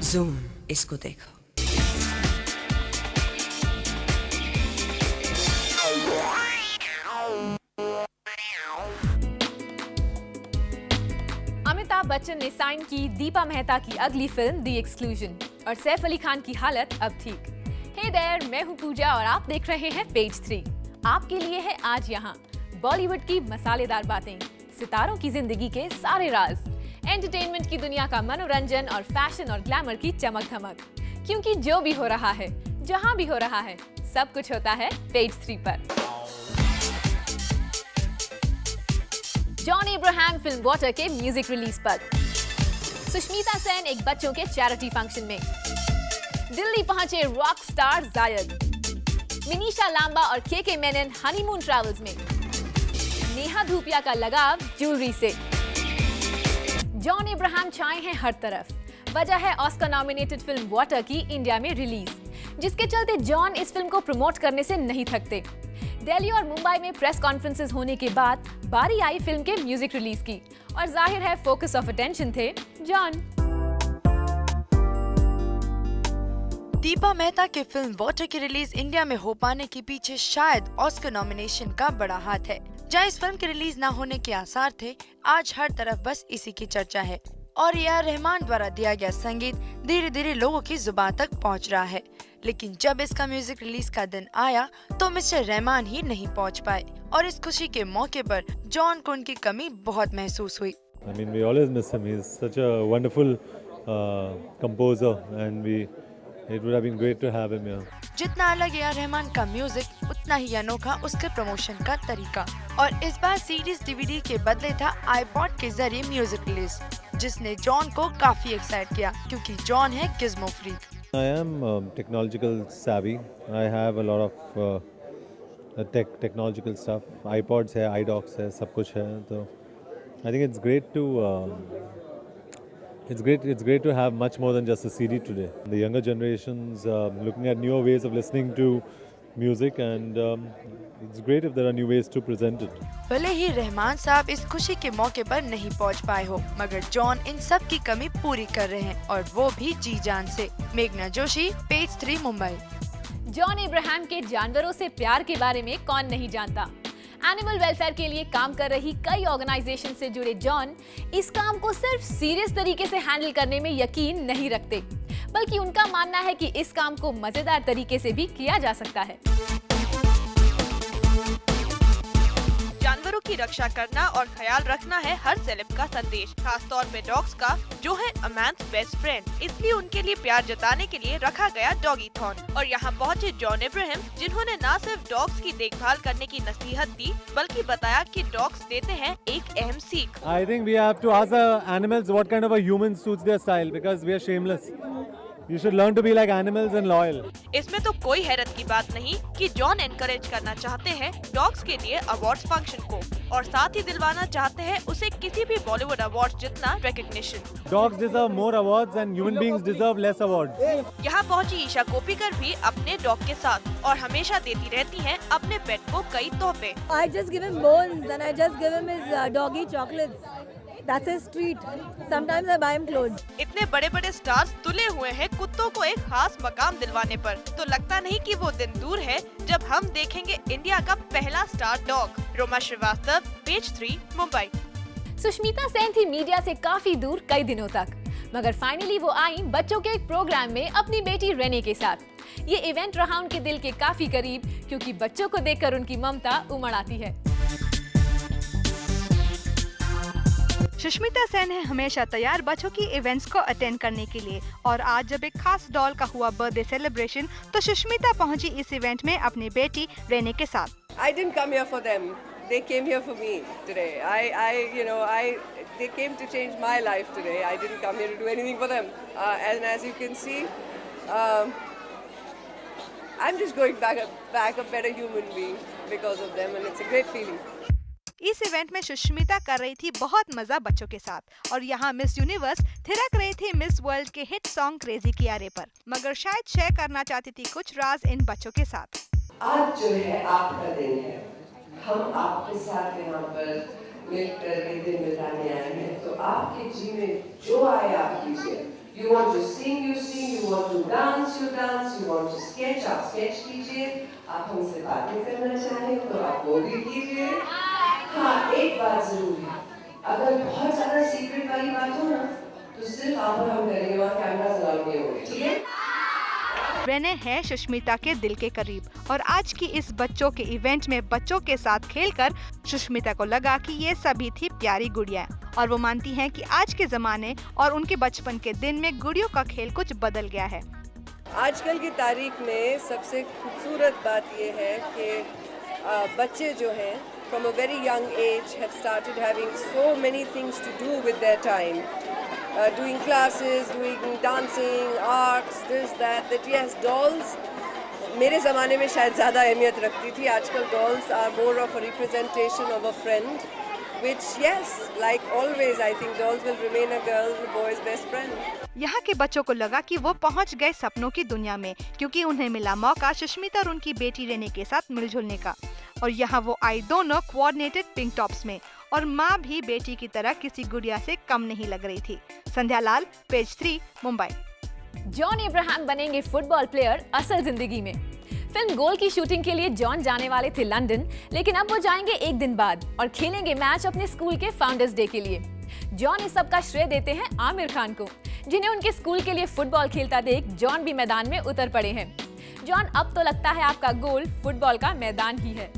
Zoom, इसको देखो। अमिताभ बच्चन ने साइन की दीपा मेहता की अगली फिल्म दी एक्सक्लूजन और सैफ अली खान की हालत अब ठीक। हे देयर, मैं हूं पूजा और आप देख रहे हैं पेज 3। आपके लिए है आज यहाँ बॉलीवुड की मसालेदार बातें, सितारों की जिंदगी के सारे राज, एंटरटेनमेंट की दुनिया का मनोरंजन और फैशन और ग्लैमर की चमक धमक। क्योंकि जो भी हो रहा है, जहाँ भी हो रहा है, सब कुछ होता है पेज 3 पर। जॉन अब्राहम फिल्म वाटर के म्यूजिक रिलीज पर, सुष्मिता सेन एक बच्चों के चैरिटी फंक्शन में, दिल्ली पहुंचे रॉक स्टार जायद, मिनीषा लांबा और के मेनन हनीमून ट्रैवल्स में, नेहा धूपिया का लगाव ज्वेलरी से। जॉन अब्राहम छाए हैं हर तरफ। वजह है ऑस्कर नॉमिनेटेड फिल्म वाटर की इंडिया में रिलीज, जिसके चलते जॉन इस फिल्म को प्रमोट करने से नहीं थकते। दिल्ली और मुंबई में प्रेस कॉन्फ्रेंसेस होने के बाद बारी आई फिल्म के म्यूजिक रिलीज की और जाहिर है फोकस ऑफ अटेंशन थे जॉन। दीपा मेहता की फिल्म वाटर की रिलीज इंडिया में हो पाने के पीछे शायद ऑस्कर नॉमिनेशन का बड़ा हाथ है। जहाँ इस फिल्म के रिलीज न होने के आसार थे, आज हर तरफ बस इसी की चर्चा है और ए.आर. रहमान द्वारा दिया गया संगीत धीरे धीरे लोगों की जुबान तक पहुँच रहा है। लेकिन जब इसका म्यूजिक रिलीज का दिन आया तो मिस्टर रहमान ही नहीं पहुँच पाए और इस खुशी के मौके पर जॉन को उनकी कमी बहुत महसूस हुई। I mean, we always miss him. He's such a wonderful composer, and it would have been great to have him here. जितना अलग ए.आर. रहमान का म्यूजिक, उतना ही अनोखा उसके प्रमोशन का तरीका। और इस बार सीडीज डीवीडी के बदले था आईपॉड के जरिए म्यूजिक रिलीज, जिसने जॉन को काफी एक्साइट किया क्योंकि जॉन है Gizmo freak. I am technological savvy. I have a lot of technological stuff. iPods है, iDocs है, सब कुछ है। तो I think it's great to it's great to have much more than just a CD today. The younger generations looking at newer ways of listening to music, and it's great if there are new ways to present it. भले ही रहमान साहब इस खुशी के मौके पर नहीं पहुंच पाए हो, मगर जॉन इन सब की कमी पूरी कर रहे हैं और वो भी जी जान से। मेघना Joshi, page 3 Mumbai. John Abraham के जानवरों से प्यार के बारे में कौन नहीं जानता। एनिमल वेलफेयर के लिए काम कर रही कई ऑर्गेनाइजेशन से जुड़े जॉन इस काम को सिर्फ सीरियस तरीके से हैंडल करने में यकीन नहीं रखते, बल्कि उनका मानना है कि इस काम को मजेदार तरीके से भी किया जा सकता है। जानवरों की रक्षा करना और ख्याल रखना है हर सेलेब का संदेश, खास तौर पे डॉग्स का, जो है अ मैन्स बेस्ट फ्रेंड। इसलिए उनके लिए प्यार जताने के लिए रखा गया डॉगी थॉन और यहाँ पहुँचे जॉन अब्राहम, जिन्होंने न सिर्फ डॉग्स की देखभाल करने की नसीहत दी, बल्कि बताया कि डॉग्स देते हैं एक अहम सीख। I think we have to ask the animals what kind of a human suits their style, because we are shameless. You should learn to be like animals and loyal. इसमें तो कोई हैरत की बात नहीं कि जॉन एनकरेज करना चाहते हैं डॉग्स के लिए अवार्ड्स फंक्शन को और साथ ही दिलवाना चाहते हैं उसे किसी भी बॉलीवुड अवार्ड जितना recognition. Dogs deserve more awards and human beings deserve less awards. यहाँ पहुँची ईशा कोप्पिकर भी अपने डॉग के साथ और हमेशा देती रहती हैं अपने पेट को कई तोहफे। I just give him bones and I just give him his doggy chocolates. That's his treat. Sometimes I buy him clothes. इतने बड़े बड़े स्टार्स तुले हुए हैं कुत्तों को एक खास मकाम दिलवाने पर, तो लगता नहीं कि वो दिन दूर है जब हम देखेंगे इंडिया का पहला star dog. Roma Srivastava, page 3 Mumbai. Sushmita Sen थी मीडिया से काफी दूर कई दिनों तक, मगर फाइनली वो आई बच्चों के एक प्रोग्राम में अपनी बेटी रेने के साथ। ये इवेंट रहा उनके दिल के काफी करीब, क्योंकि बच्चों को देखकर उनकी ममता उमड़ आती है। सुष्मिता सेन है हमेशा तैयार बच्चों की इवेंट्स को अटेंड करने के लिए और आज जब एक खास डॉल का हुआ बर्थडे सेलिब्रेशन तो सुष्मिता पहुंची इस इवेंट में अपनी बेटी रेने के साथ। I didn't come here for them. They came here for me today. They came to change my life today. I didn't come here to do anything for them. And as you can see, I'm just going back a better human being because of them, and it's a great feeling. इस event में सुष्मिता कर रही थी बहुत मजा बच्चों के साथ और यहाँ मिस यूनिवर्स थिरक रही थी मिस वर्ल्ड के हिट सॉन्ग क्रेजी कियारे पर, मगर शायद शेयर करना चाहती थी कुछ राज इन बच्चों के साथ। आज जो है आपका दिन है, हम आपके साथ यहाँ पर मिलकर ये दिन बिताने आए हैं, तो आपके जी में जो आए आप कीजिए। You want to sing, you sing. You want to dance, you dance. You want to sketch, आप sketch कीजिए. आप हमसे बातें करना चाहें तो आप वो भी कीजिए. हाँ, एक बात जरूर है. अगर बहुत ज़्यादा सीक्रेट वाली बात हो ना, तो सिर्फ आप और हम करेंगे और कैमरा अलाउड नहीं होंगे, ठीक है? रेने है सुष्मिता के दिल के करीब और आज की इस बच्चों के इवेंट में बच्चों के साथ खेलकर सुष्मिता को लगा कि ये सभी थी प्यारी गुड़िया और वो मानती हैं कि आज के जमाने और उनके बचपन के दिन में गुड़ियों का खेल कुछ बदल गया है। आजकल की तारीख में सबसे खूबसूरत बात ये है कि बच्चे जो हैं from a very young age have started having so many things to do with their time. Doing classes, doing dancing, arts, this, that yes, dolls मेरे ज़माने में शायद ज़्यादा अहमियत रखती थी. आजकल dolls are more of a representation of a friend, which yes, like always, I think dolls will remain a girl, a boy's best friend. यहाँ के बच्चों को लगा कि वो पहुँच गए सपनों की दुनिया में क्योंकि उन्हें मिला मौका सुष्मिता और उनकी बेटी रेने के साथ मिलजुलने का और यहाँ वो आई दोनों कोऑर्डिनेटेड पिंक टॉप्स में और माँ भी बेटी की तरह किसी गुड़िया से कम नहीं लग रही थी। संध्या लाल, पेज 3, मुंबई। जॉन अब्राहम बनेंगे फुटबॉल प्लेयर असल जिंदगी में। फिल्म गोल की शूटिंग के लिए जॉन जाने वाले थे लंदन, लेकिन अब वो जाएंगे एक दिन बाद और खेलेंगे मैच अपने स्कूल के फाउंडर्स डे के लिए। जॉन इस सब का श्रेय देते हैं आमिर खान को, जिन्हें उनके स्कूल के लिए फुटबॉल खेलता देख जॉन भी मैदान में उतर पड़े हैं। जॉन, अब तो लगता है आपका गोल फुटबॉल का मैदान ही है।